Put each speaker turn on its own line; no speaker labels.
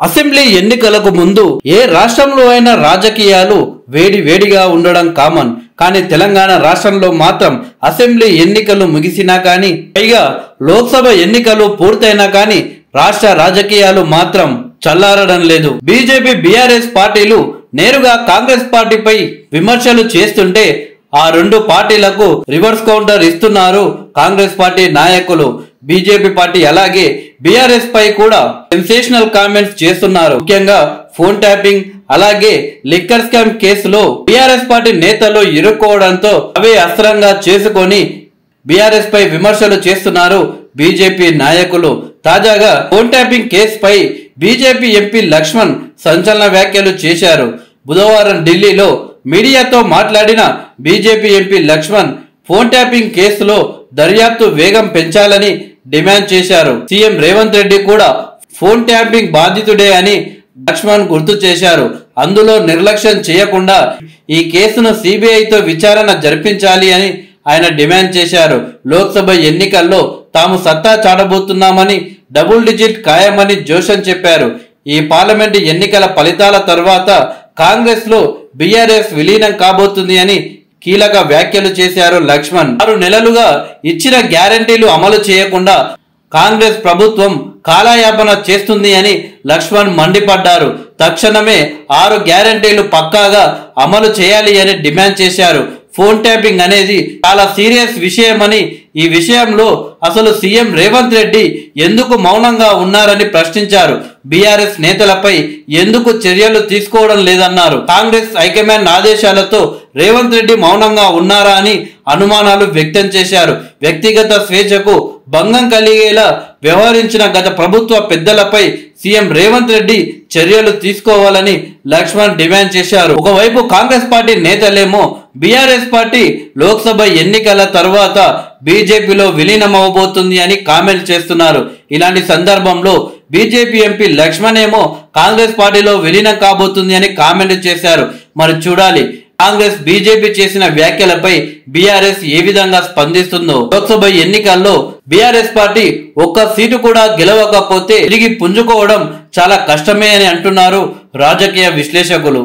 Assembly ఎన్నికలకు ముందు ఏ రాష్ట్రంలో అయినా రాజకీయాలు వేడివేడిగా ఉండడం కామన్. కానీ తెలంగాణ రాష్ట్రంలో మాత్రం అసెంబ్లీ ఎన్నికలు ముగిసినా కానీ, పైగా లోక్సభ ఎన్నికలు పూర్తయినా కానీ రాష్ట్ర రాజకీయాలు మాత్రం చల్లారడం లేదు. బీజేపీ బీఆర్ఎస్ పార్టీలు నేరుగా కాంగ్రెస్ పార్టీపై విమర్శలు చేస్తుంటే ఆ రెండు పార్టీలకు రివర్స్ కౌంటర్ ఇస్తున్నారు కాంగ్రెస్ పార్టీ నాయకులు. బీజేపీ పార్టీ అలాగే బీఆర్ఎస్ పై కూడా సెన్సేషనల్ కామెంట్స్ చేస్తున్నారు. ముఖ్యంగా ఫోన్ ట్యాపింగ్ అలాగే లిక్కర్ స్కామ్ కేసులో బీఆర్ఎస్ పార్టీ నేతలు ఇరుక్కోవడంతో అవే అస్త్రంగా చేసుకొని బీఆర్ఎస్ పై విమర్శలు చేస్తున్నారు బీజేపీ నాయకులు. తాజాగా ఫోన్ ట్యాపింగ్ కేసుపై బీజేపీ ఎంపీ లక్ష్మణ్ సంచలన వ్యాఖ్యలు చేశారు. బుధవారం ఢిల్లీలో మీడియాతో మాట్లాడిన BJP MP Laxman phone tapping కేసులో దర్యాప్తు వేగం పెంచాలని డిమాండ్ చేశారు. సీఎం రేవంత్ రెడ్డి కూడా ఫోన్ ట్యాపింగ్ బాధితుడే అని లక్ష్మణ్ గుర్తు చేశారు. అందులో నిర్లక్ష్యం చేయకుండా ఈ కేసును సిబిఐతో విచారణ జరిపించాలి అని ఆయన డిమాండ్ చేశారు. లోక్సభ ఎన్నికల్లో తాము సత్తా చాటబోతున్నామని, డబుల్ డిజిట్ ఖాయమని జోషన్ చెప్పారు. ఈ పార్లమెంటు ఎన్నికల ఫలితాల తర్వాత కాంగ్రెస్ లో బీఆర్ఎస్ విలీనం కాబోతుంది అని కీలక వ్యాఖ్యలు చేశారు లక్ష్మణ్. 6 నెలలుగా ఇచ్చిన గ్యారంటీలు అమలు చేయకుండా కాంగ్రెస్ ప్రభుత్వం కాలయాపన చేస్తుంది అని లక్ష్మణ్ మండిపడ్డారు. తక్షణమే 6 గ్యారంటీలు పక్కాగా అమలు చేయాలి అని డిమాండ్ చేశారు. ఫోన్ ట్యాపింగ్ అనేది చాలా సీరియస్ విషయమని, ఈ విషయంలో అసలు సీఎం రేవంత్ రెడ్డి ఎందుకు మౌనంగా ఉన్నారని ప్రశ్నించారు. బీఆర్ఎస్ నేతలపై ఎందుకు చర్యలు తీసుకోవడం లేదన్నారు. కాంగ్రెస్ హైకమాండ్ ఆదేశాలతో రేవంత్ రెడ్డి మౌనంగా ఉన్నారా అని అనుమానాలు వ్యక్తం చేశారు. వ్యక్తిగత స్వేచ్ఛకు భంగం కలిగేలా వ్యవహరించిన గత ప్రభుత్వ పెద్దలపై సీఎం రేవంత్ రెడ్డి చర్యలు తీసుకోవాలని లక్ష్మణ్ డిమాండ్ చేశారు. ఒకవైపు కాంగ్రెస్ పార్టీ నేతలేమో బీఆర్ఎస్ పార్టీ లోక్సభ ఎన్నికల తర్వాత బీజేపీలో విలీనం అవబోతుంది అని కామెంట్ చేస్తున్నారు. ఇలాంటి సందర్భంలో బీజేపీ ఎంపీ లక్ష్మణ్ ఏమో కాంగ్రెస్ పార్టీలో విలీనం కాబోతుంది అని కామెంట్ చేశారు. మరి చూడాలి కాంగ్రెస్ బీజేపీ చేసిన వ్యాఖ్యలపై బీఆర్ఎస్ ఏ విధంగా స్పందిస్తుందో. లోక్సభ ఎన్నికల్లో బీఆర్ఎస్ పార్టీ ఒక్క సీటు కూడా గెలవకపోతే తిరిగి పుంజుకోవడం చాలా కష్టమే అని అంటున్నారు రాజకీయ విశ్లేషకులు.